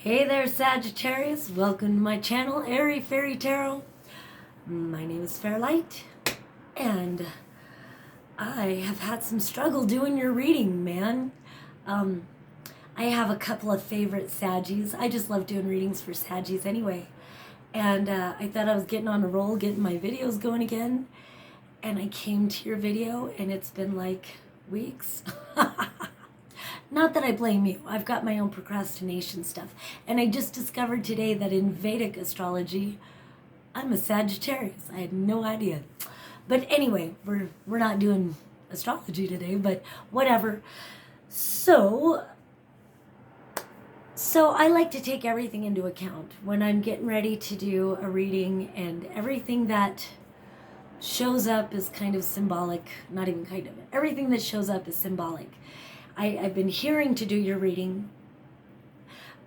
Hey there, Sagittarius. Welcome to my channel, Airy Fairy Tarot. My name is Fairlight, and I have had some struggle doing your reading, man. I have a couple of favorite Saggies. I just love doing readings for Saggies anyway. And I thought I was getting on a roll, getting my videos going again. And I came to your video, and it's been like weeks. Not that I blame you. I've got my own procrastination stuff. And I just discovered today that in Vedic astrology, I'm a Sagittarius. I had no idea. But anyway, we're not doing astrology today, but whatever. So I like to take everything into account when I'm getting ready to do a reading, and everything that shows up is kind of symbolic. Not even kind of. Everything that shows up is symbolic. I've been hearing to do your reading,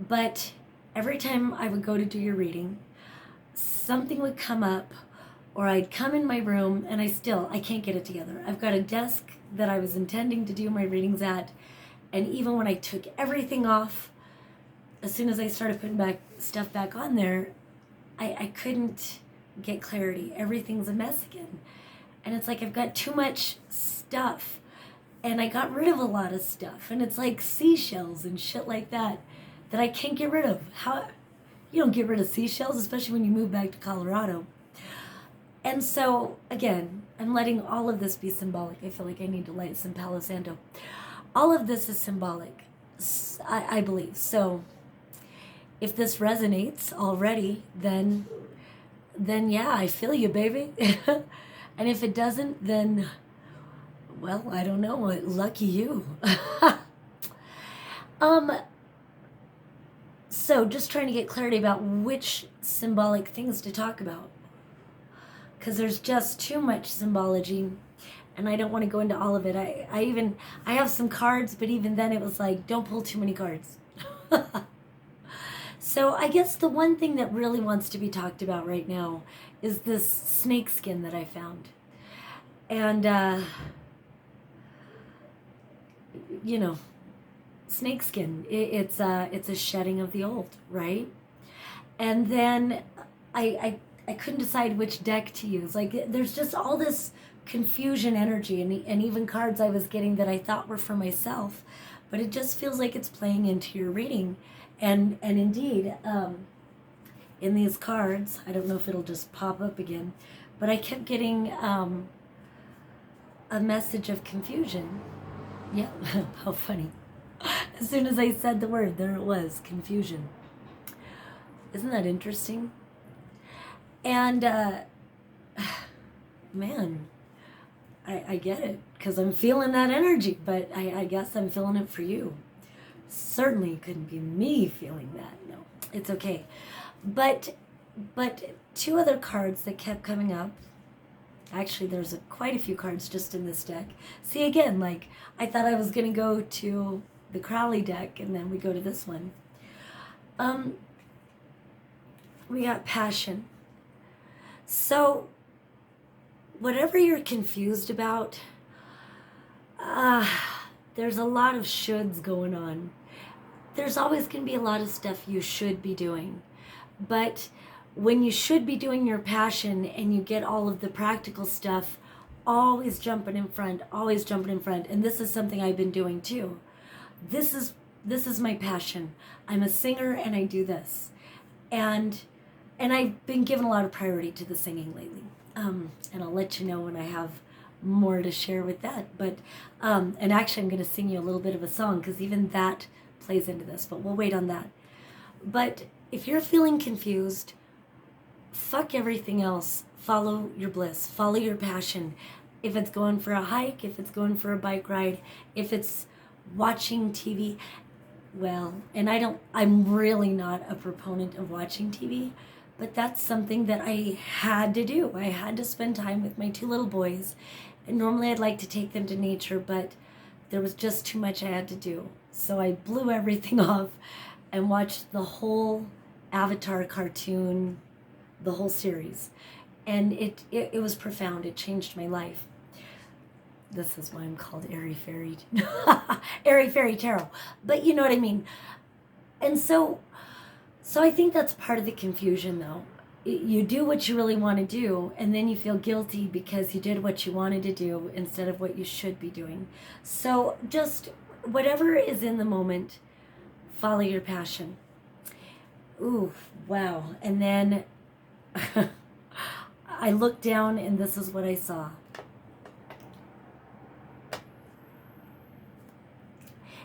but every time I would go to do your reading, something would come up, or I'd come in my room, and I can't get it together. I've got a desk that I was intending to do my readings at, and even when I took everything off, as soon as I started putting stuff back on there, I couldn't get clarity. Everything's a mess again. And it's like I've got too much stuff. And I got rid of a lot of stuff. And it's like seashells and shit like that I can't get rid of. How you don't get rid of seashells, especially when you move back to Colorado. And so, again, I'm letting all of this be symbolic. I feel like I need to light some Palo Santo. All of this is symbolic, I believe. So if this resonates already, then yeah, I feel you, baby. And if it doesn't, then, well, I don't know. Lucky you. So just trying to get clarity about which symbolic things to talk about, because there's just too much symbology, and I don't want to go into all of it. I have some cards, but even then it was like, don't pull too many cards. So I guess the one thing that really wants to be talked about right now is this snake skin that I found. And, snake skin, it's a shedding of the old, right? And then I couldn't decide which deck to use. Like, there's just all this confusion energy, and even cards I was getting that I thought were for myself, but it just feels like it's playing into your reading. And indeed, in these cards, I don't know if it'll just pop up again, but I kept getting a message of confusion. Yeah, how funny. As soon as I said the word, there it was, confusion. Isn't that interesting? And, man, I get it, because I'm feeling that energy, but I guess I'm feeling it for you. Certainly couldn't be me feeling that. No, it's okay. But two other cards that kept coming up. Actually, there's quite a few cards just in this deck. See, again, like, I thought I was going to go to the Crowley deck, and then we go to this one. We got passion. So, whatever you're confused about, there's a lot of shoulds going on. There's always going to be a lot of stuff you should be doing. But when you should be doing your passion and you get all of the practical stuff, always jumping in front, always jumping in front. And this is something I've been doing too. This is my passion. I'm a singer, and I do this. And I've been given a lot of priority to the singing lately. And I'll let you know when I have more to share with that. But and actually I'm going to sing you a little bit of a song, because even that plays into this, but we'll wait on that. But if you're feeling confused, fuck everything else. Follow your bliss, follow your passion. If it's going for a hike, if it's going for a bike ride, if it's watching TV, well, and I'm really not a proponent of watching TV, but that's something that I had to do. I had to spend time with my two little boys. And normally I'd like to take them to nature, but there was just too much I had to do. So I blew everything off and watched the whole Avatar cartoon, the whole series. And it was profound. It changed my life. This is why I'm called Airy Fairy Tarot. But you know what I mean. And so So I think that's part of the confusion, though. You do what you really want to do, and then you feel guilty because you did what you wanted to do instead of what you should be doing. So just whatever is in the moment, follow your passion. Ooh, wow. And then I looked down and this is what I saw.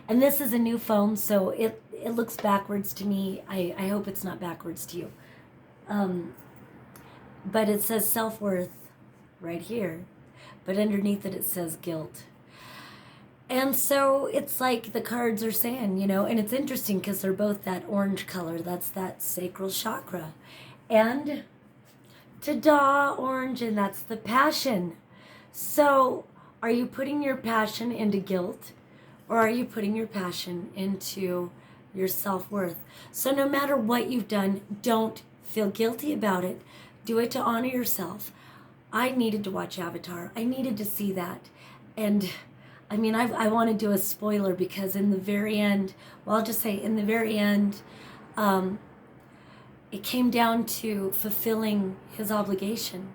And this is a new phone, so it looks backwards to me. I hope it's not backwards to you. But it says self-worth right here. But underneath it, it says guilt. And so it's like the cards are saying, you know, and it's interesting because they're both that orange color. That's that sacral chakra. And ta-da, orange, and that's the passion. So are you putting your passion into guilt? Or are you putting your passion into your self-worth? So no matter what you've done, don't feel guilty about it. Do it to honor yourself. I needed to watch Avatar. I needed to see that. And I mean, I want to do a spoiler because in the very end, well, I'll just say in the very end, it came down to fulfilling his obligation.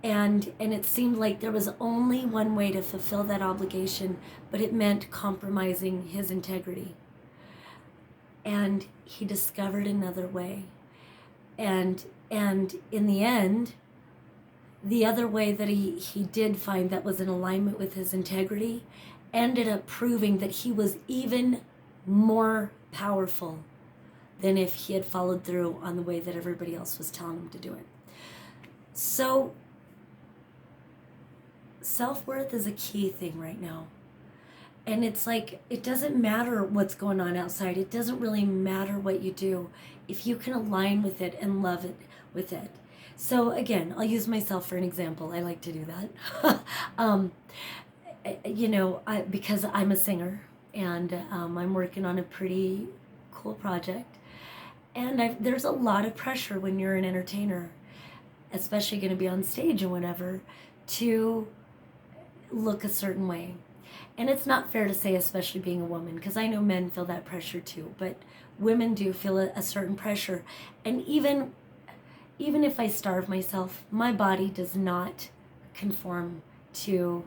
And it seemed like there was only one way to fulfill that obligation, but it meant compromising his integrity. And he discovered another way. And in the end, the other way that he did find that was in alignment with his integrity ended up proving that he was even more powerful than if he had followed through on the way that everybody else was telling him to do it. So self-worth is a key thing right now. And it's like, it doesn't matter what's going on outside. It doesn't really matter what you do if you can align with it and love it with it. So again, I'll use myself for an example. I like to do that. You know, because I'm a singer and I'm working on a pretty cool project. And there's a lot of pressure when you're an entertainer, especially going to be on stage and whatever, to look a certain way. And it's not fair to say, especially being a woman, because I know men feel that pressure too, but women do feel a certain pressure. And even if I starve myself, my body does not conform to,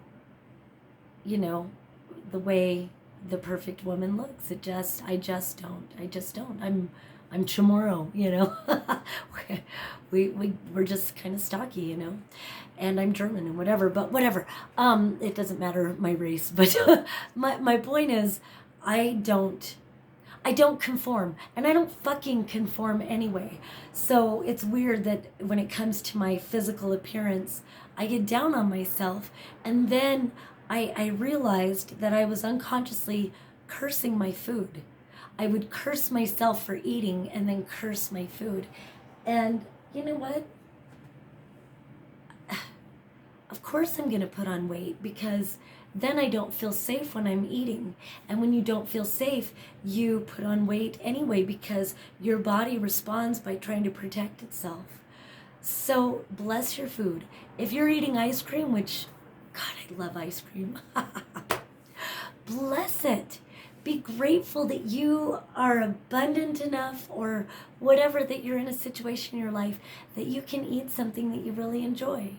you know, the way the perfect woman looks. I just don't. I'm Chamorro, you know. We're just kind of stocky, you know. And I'm German and whatever, but whatever. It doesn't matter my race, but my point is I don't conform, and I don't fucking conform anyway. So it's weird that when it comes to my physical appearance, I get down on myself, and then I realized that I was unconsciously cursing my food. I would curse myself for eating and then curse my food. And you know what? Of course I'm going to put on weight because then I don't feel safe when I'm eating. And when you don't feel safe, you put on weight anyway because your body responds by trying to protect itself. So bless your food. If you're eating ice cream, which, God, I love ice cream. Bless it. Be grateful that you are abundant enough or whatever, that you're in a situation in your life that you can eat something that you really enjoy.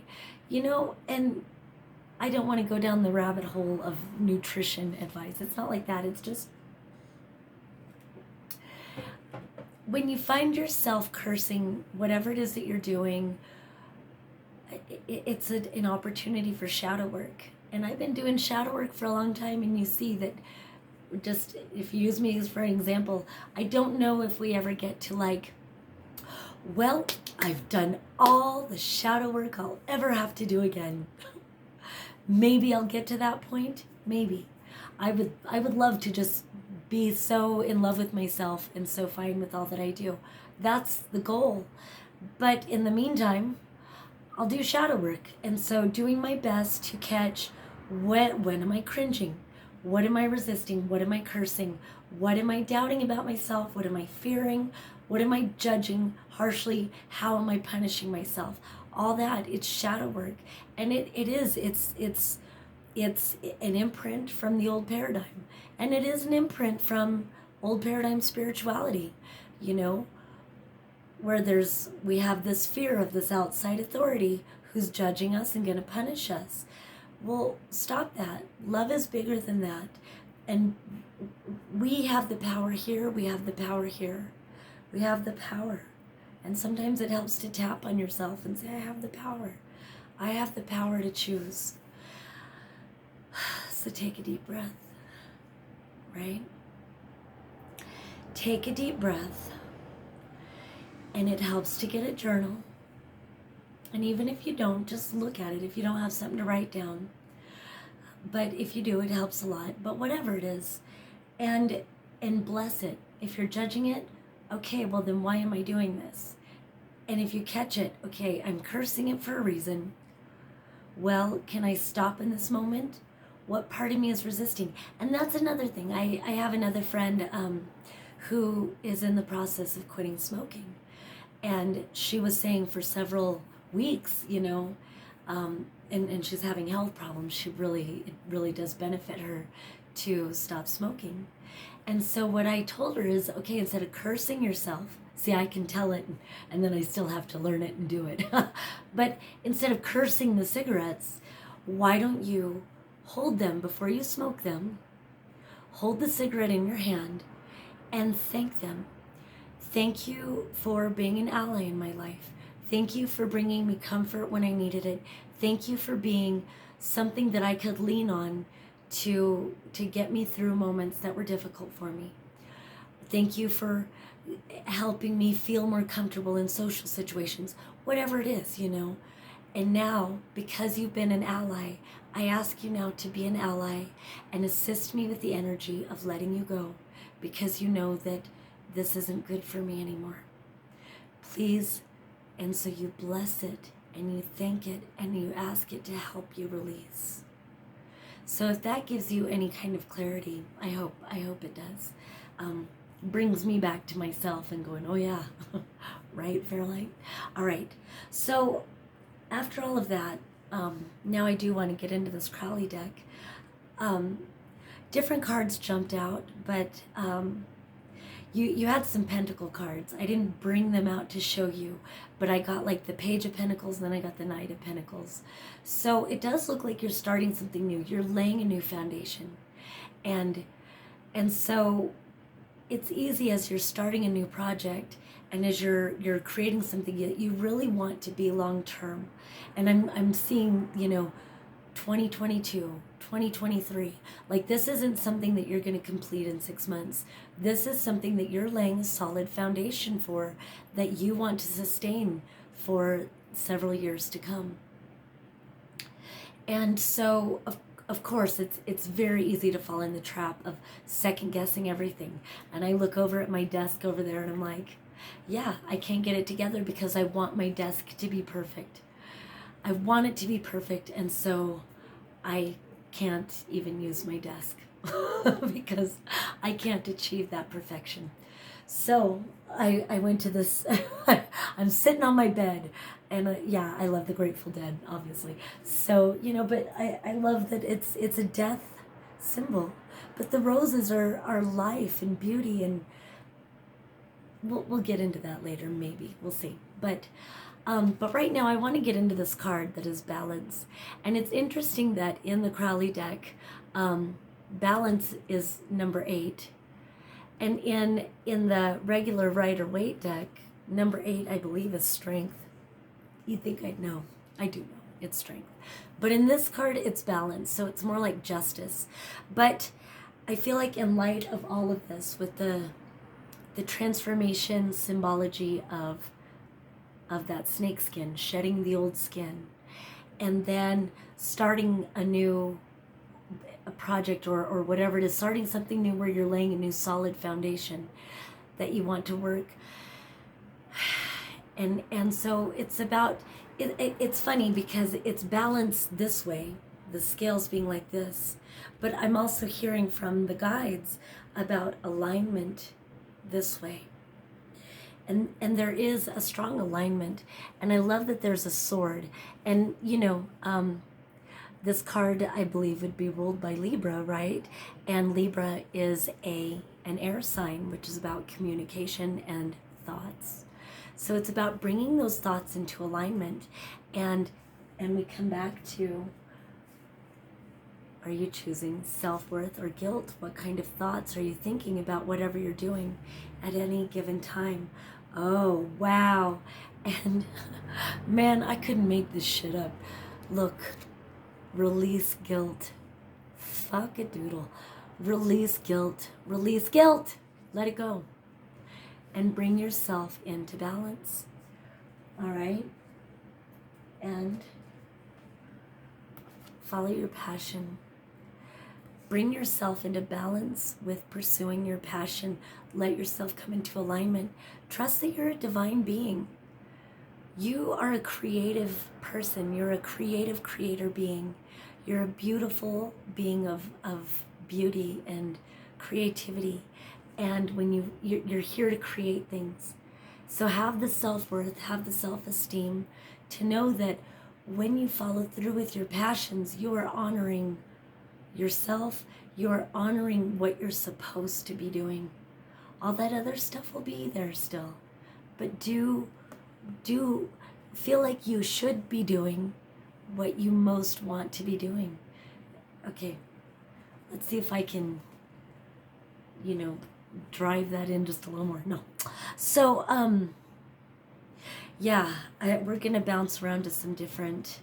You know, and I don't want to go down the rabbit hole of nutrition advice. It's not like that. It's just when you find yourself cursing whatever it is that you're doing, it's an opportunity for shadow work. And I've been doing shadow work for a long time, and you see that, just if you use me as for an example, I don't know if we ever get to like, well, I've done all the shadow work I'll ever have to do again. Maybe I'll get to that point. Maybe. I would love to just be so in love with myself and so fine with all that I do. That's the goal. But in the meantime, I'll do shadow work. And so doing my best to catch when am I cringing? What am I resisting? What am I cursing? What am I doubting about myself? What am I fearing? What am I judging harshly? How am I punishing myself? All that, it's shadow work. And it's an imprint from the old paradigm. And it is an imprint from old paradigm spirituality, you know, where we have this fear of this outside authority who's judging us and going to punish us. Well, stop that. Love is bigger than that. And we have the power here. We have the power here. We have the power. And sometimes it helps to tap on yourself and say, I have the power. I have the power to choose. So take a deep breath, right? Take a deep breath. And it helps to get a journal. And even if you don't, just look at it if you don't have something to write down. But if you do, it helps a lot. But whatever it is, and bless it. If you're judging it, okay, well then why am I doing this? And if you catch it, okay, I'm cursing it for a reason. Well, can I stop in this moment? What part of me is resisting? And that's another thing. I have another friend who is in the process of quitting smoking. And she was saying for several weeks, you know, and she's having health problems. It really does benefit her to stop smoking. And so what I told her is, okay, instead of cursing yourself, see, I can tell it, and then I still have to learn it and do it. But instead of cursing the cigarettes, why don't you hold them before you smoke them, hold the cigarette in your hand, and thank them. Thank you for being an ally in my life. Thank you for bringing me comfort when I needed it. Thank you for being something that I could lean on to get me through moments that were difficult for me. Thank you for helping me feel more comfortable in social situations, whatever it is, you know. And now, because you've been an ally, I ask you now to be an ally and assist me with the energy of letting you go, because you know that this isn't good for me anymore. Please. And so you bless it and you thank it and you ask it to help you release. So if that gives you any kind of clarity, I hope it does. Brings me back to myself and going, oh yeah, right, Fairlight? All right. So after all of that, now I do want to get into this Crowley deck. Different cards jumped out, but you had some Pentacle cards. I didn't bring them out to show you, but I got like the Page of Pentacles, and then I got the Knight of Pentacles. So it does look like you're starting something new. You're laying a new foundation. And so it's easy as you're starting a new project and as you're creating something that you really want to be long term. And I'm seeing, you know, 2022, 2023. Like, this isn't something that you're going to complete in 6 months. This is something that you're laying a solid foundation for, that you want to sustain for several years to come. And so, of course, it's very easy to fall in the trap of second guessing everything. And I look over at my desk over there and I'm like, yeah, I can't get it together because I want my desk to be perfect. I want it to be perfect, and so I can't even use my desk because I can't achieve that perfection. So I went to this, I'm sitting on my bed, and yeah, I love the Grateful Dead, obviously. So, you know, but I love that it's a death symbol, but the roses are life and beauty, and we'll get into that later, maybe, we'll see. But right now I want to get into this card that is balance. And it's interesting that in the Crowley deck, balance is number 8. And in the regular Rider-Waite deck, number 8, I believe, is strength. You think I'd know. I do know. It's strength. But in this card, it's balance. So it's more like justice. But I feel like in light of all of this, with the transformation symbology of that snake skin, shedding the old skin, and then starting a new project or whatever it is, starting something new where you're laying a new solid foundation that you want to work. And so it's about, it's funny because it's balanced this way, the scales being like this, but I'm also hearing from the guides about alignment this way. And there is a strong alignment, and I love that there's a sword. And you know, This card, I believe, would be ruled by Libra, right? And Libra is an air sign, which is about communication and thoughts. So it's about bringing those thoughts into alignment. And we come back to, are you choosing self-worth or guilt? What kind of thoughts are you thinking about whatever you're doing at any given time? Oh, wow. And man, I couldn't make this shit up. Look, release guilt. Fuck a doodle. Release guilt. Release guilt. Let it go. And bring yourself into balance. All right? And follow your passion. Bring yourself into balance with pursuing your passion. Let yourself come into alignment. Trust that you're a divine being. You are a creative person. You're a creative creator being. You're a beautiful being of beauty and creativity. And when you're here to create things. So have the self-worth, have the self-esteem to know that when you follow through with your passions, you are honoring yourself, you're honoring what you're supposed to be doing. All that other stuff will be there still. But do feel like you should be doing what you most want to be doing. Okay, let's see if I can, drive that in just a little more. No. So, yeah, we're going to bounce around to some different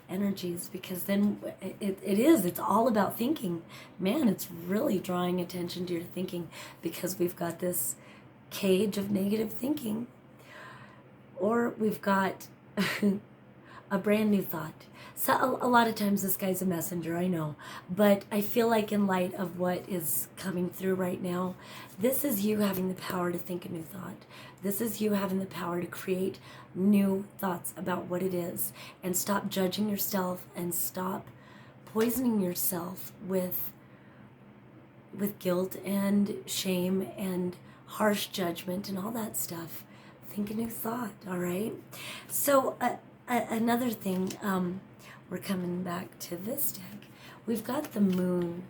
energies, because then it's all about thinking. Man, it's really drawing attention to your thinking, because we've got this cage of negative thinking, or we've got a brand new thought. So a lot of times this guy's a messenger, I know, but I feel like in light of what is coming through right now, this is you having the power to think a new thought. This is you having the power to create new thoughts about what it is, and stop judging yourself and stop poisoning yourself with guilt and shame and harsh judgment and all that stuff. Think a new thought, all right? So another thing, we're coming back to this deck. We've got the moon,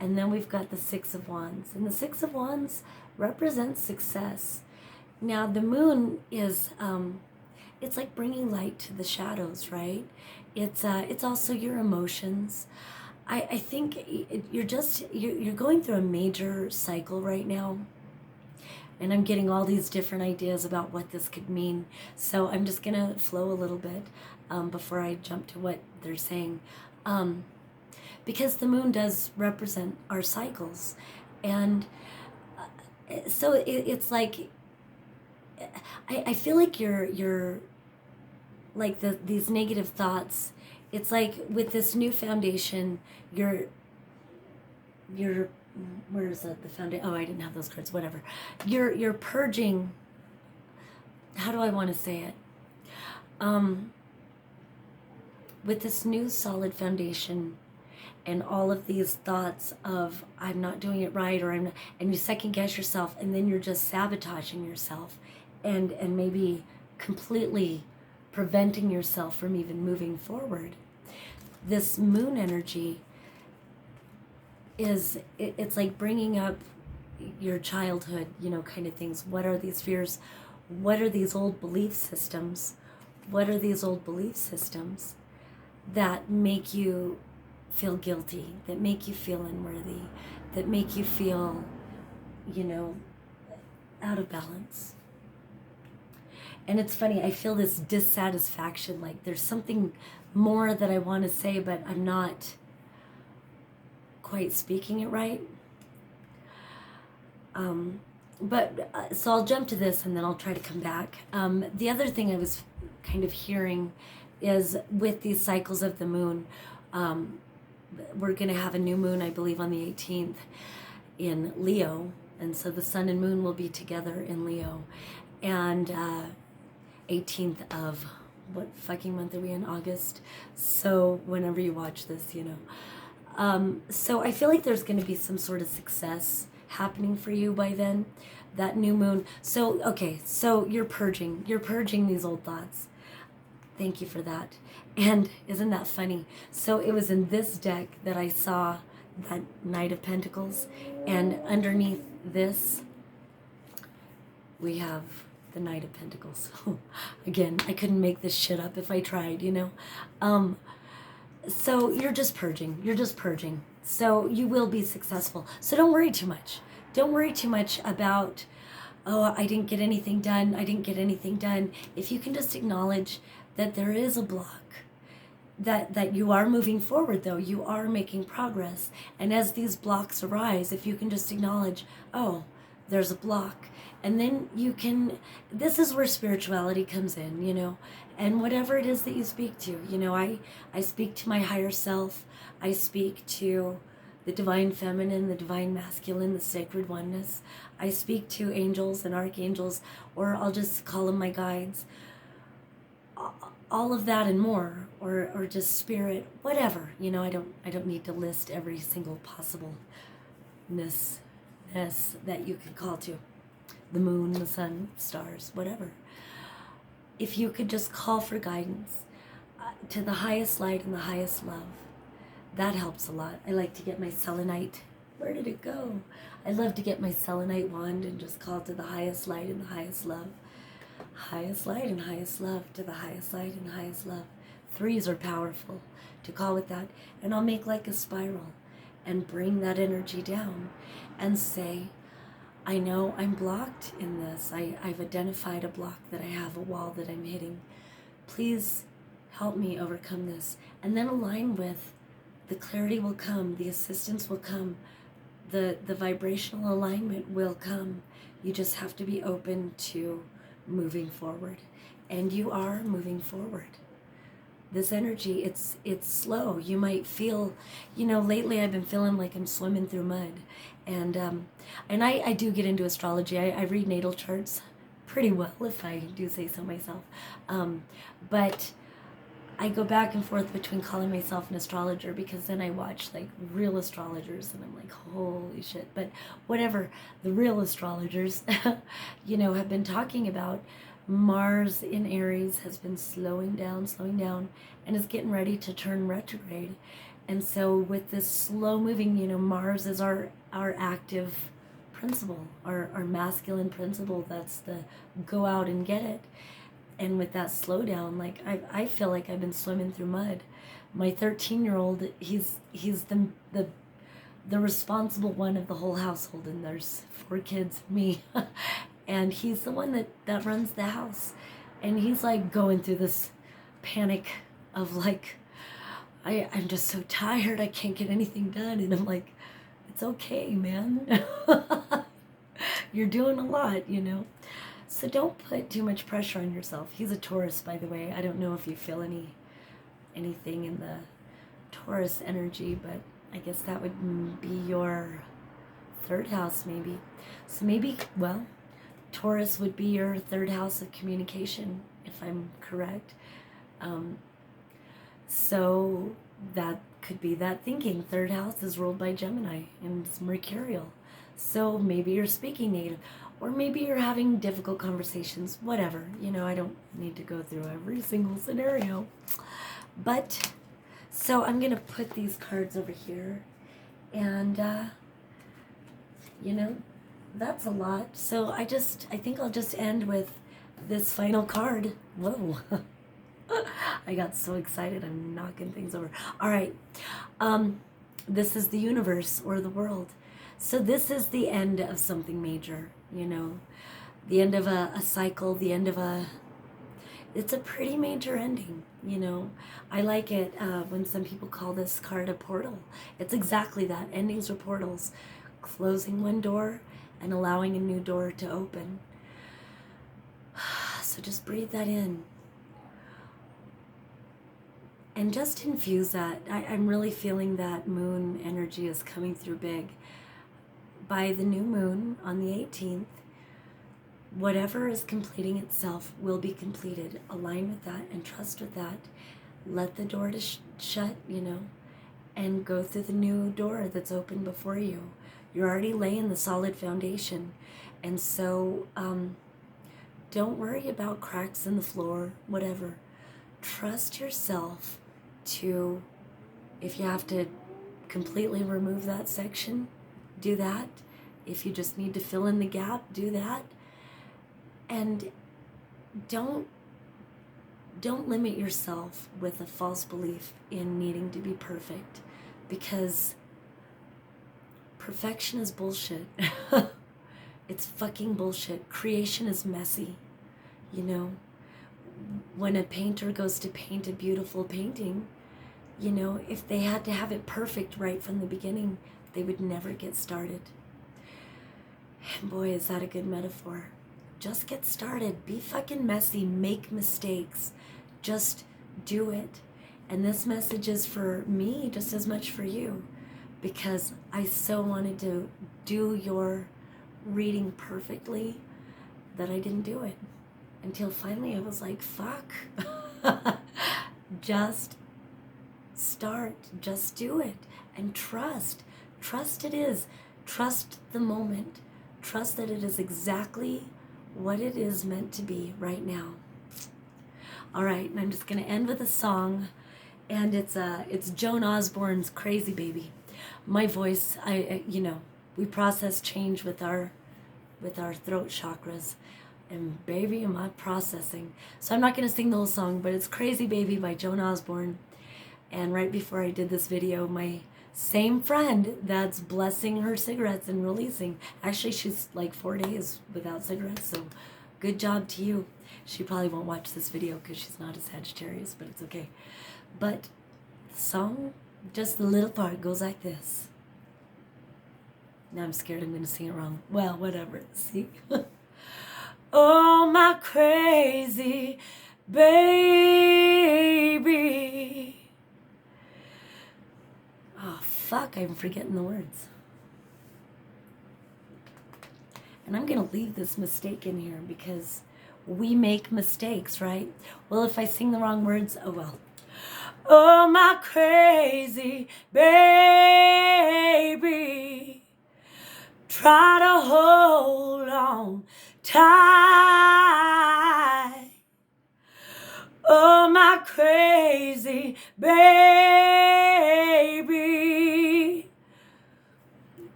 and then we've got the Six of Wands. And the Six of Wands represents success. Now, the moon is, it's like bringing light to the shadows, right? It's also your emotions. I think you're going through a major cycle right now. And I'm getting all these different ideas about what this could mean. So I'm just going to flow a little bit before I jump to what they're saying. Because the moon does represent our cycles. And so it's like, I feel like you're like these negative thoughts. It's like with this new foundation, you're where's the foundation? Oh, I didn't have those cards. Whatever. You're purging. How do I want to say it? With this new solid foundation, and all of these thoughts of I'm not doing it right, or I'm not, and you second guess yourself, and then you're just sabotaging yourself, and maybe completely preventing yourself from even moving forward. This moon energy it's like bringing up your childhood, kind of things. What are these fears? What are these old belief systems? What are these old belief systems that make you feel guilty, that make you feel unworthy, that make you feel, out of balance? And it's funny, I feel this dissatisfaction, like there's something more that I want to say, but I'm not quite speaking it right. So I'll jump to this and then I'll try to come back. The other thing I was kind of hearing is with these cycles of the moon, we're going to have a new moon, I believe, on the 18th in Leo. And so the sun and moon will be together in Leo. And 18th of, what fucking month are we in? August. So whenever you watch this, so I feel like there's going to be some sort of success happening for you by then, that new moon. So, okay, so you're purging these old thoughts. Thank you for that. And isn't that funny? So it was in this deck that I saw that Knight of Pentacles, and underneath this we have the Knight of Pentacles. Again, I couldn't make this shit up if I tried, you know. So you're just purging. You're just purging. So you will be successful. So don't worry too much. Don't worry too much about, oh, I didn't get anything done. I didn't get anything done. If you can just acknowledge that there is a block, that you are moving forward, though, you are making progress. And as these blocks arise, if you can just acknowledge, oh, there's a block, and then you can, this is where spirituality comes in, you know, and whatever it is that you speak to, you know, I speak to my higher self, I speak to the divine feminine, the divine masculine, the sacred oneness, I speak to angels and archangels, or I'll just call them my guides, all of that and more, or just spirit, whatever, you know. I don't need to list every single possibleness that you can call to, the moon, the sun, stars, whatever. If you could just call for guidance to the highest light and the highest love, that helps a lot. I like to get my selenite. Where did it go? I love to get my selenite wand and just call to the highest light and the highest love. Highest light and highest love, to the highest light and highest love. Threes are powerful to call with that. And I'll make like a spiral and bring that energy down and say, I know I'm blocked in this. I've identified a block that I have, a wall that I'm hitting. Please help me overcome this. And then align with, the clarity will come, the assistance will come, the vibrational alignment will come. You just have to be open to moving forward, and you are moving forward. This energy, it's slow. You might feel, you know, lately I've been feeling like I'm swimming through mud, and I do get into astrology. I read natal charts pretty well, if I do say so myself, but I go back and forth between calling myself an astrologer, because then I watch like real astrologers and I'm like, holy shit. But whatever, the real astrologers, you know, have been talking about, Mars in Aries has been slowing down, and is getting ready to turn retrograde. And so with this slow moving, you know, Mars is our active principle, our masculine principle. That's the go out and get it. And with that slowdown, like I feel like I've been swimming through mud. My 13-year-old, he's the responsible one of the whole household, and there's 4 kids, me, and he's the one that runs the house, and he's like going through this panic of like, I'm just so tired, I can't get anything done, and I'm like, it's okay, man. You're doing a lot, you know. So don't put too much pressure on yourself. He's a Taurus, by the way. I don't know if you feel anything in the Taurus energy, but I guess that would be your 3rd house, maybe. So maybe, well, Taurus would be your 3rd house of communication, if I'm correct. So that could be that thinking. 3rd house is ruled by Gemini, and it's mercurial. So maybe you're speaking native, or maybe you're having difficult conversations, whatever. You know, I don't need to go through every single scenario. But, so I'm going to put these cards over here, and, you know, that's a lot. So I think I'll just end with this final card. Whoa. I got so excited, I'm knocking things over. All right. This is the universe, or the world. So this is the end of something major, you know, the end of a cycle, the end of it's a pretty major ending, you know. I like it when some people call this card a portal. It's exactly that. Endings are portals, closing one door and allowing a new door to open. So just breathe that in. And just infuse that. I'm really feeling that moon energy is coming through big. By the new moon on the 18th, whatever is completing itself will be completed. Align with that and trust with that. Let the door to shut, you know, and go through the new door that's open before you. You're already laying the solid foundation. And so don't worry about cracks in the floor, whatever. trust yourself to, if you have to completely remove that section, do that. If you just need to fill in the gap, do that. And don't limit yourself with a false belief in needing to be perfect, because perfection is bullshit. It's fucking bullshit. Creation is messy. You know, when a painter goes to paint a beautiful painting, you know, if they had to have it perfect right from the beginning, they would never get started. And boy, is that a good metaphor. Just get started. Be fucking messy. Make mistakes. Just do it. And this message is for me just as much for you, because I so wanted to do your reading perfectly that I didn't do it. Until finally I was like, fuck. Just start. Just do it. And trust. Trust it is. Trust the moment. Trust that it is exactly what it is meant to be right now. All right, and I'm just going to end with a song, and it's Joan Osborne's Crazy Baby. My voice, you know, we process change with our throat chakras, and baby, am I processing. So I'm not going to sing the whole song, but it's Crazy Baby by Joan Osborne. And right before I did this video, my same friend that's blessing her cigarettes and releasing, actually she's like 4 days without cigarettes, so good job to you. She probably won't watch this video because she's not a Sagittarius, but it's okay. But the song, just the little part, goes like this. Now I'm scared I'm going to sing it wrong. Well, whatever. See? Oh, my crazy baby. Oh, fuck, I'm forgetting the words. And I'm going to leave this mistake in here because we make mistakes, right? Well, if I sing the wrong words, oh well. Oh, my crazy baby, try to hold on tight. Oh, my crazy baby,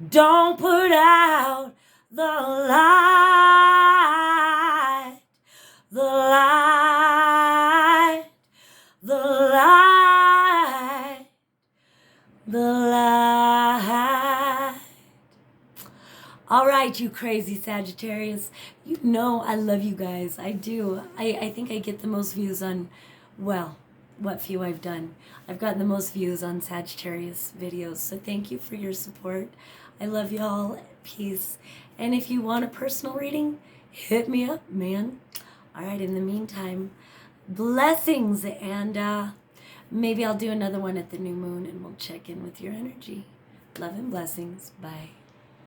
don't put out the light, the light, the light, the light. All right, you crazy Sagittarius. You know I love you guys. I do. I think I get the most views on, well, what few I've done. I've gotten the most views on Sagittarius videos. So thank you for your support. I love y'all. Peace. And if you want a personal reading, hit me up, man. All right, in the meantime, blessings. And maybe I'll do another one at the new moon and we'll check in with your energy. Love and blessings. Bye.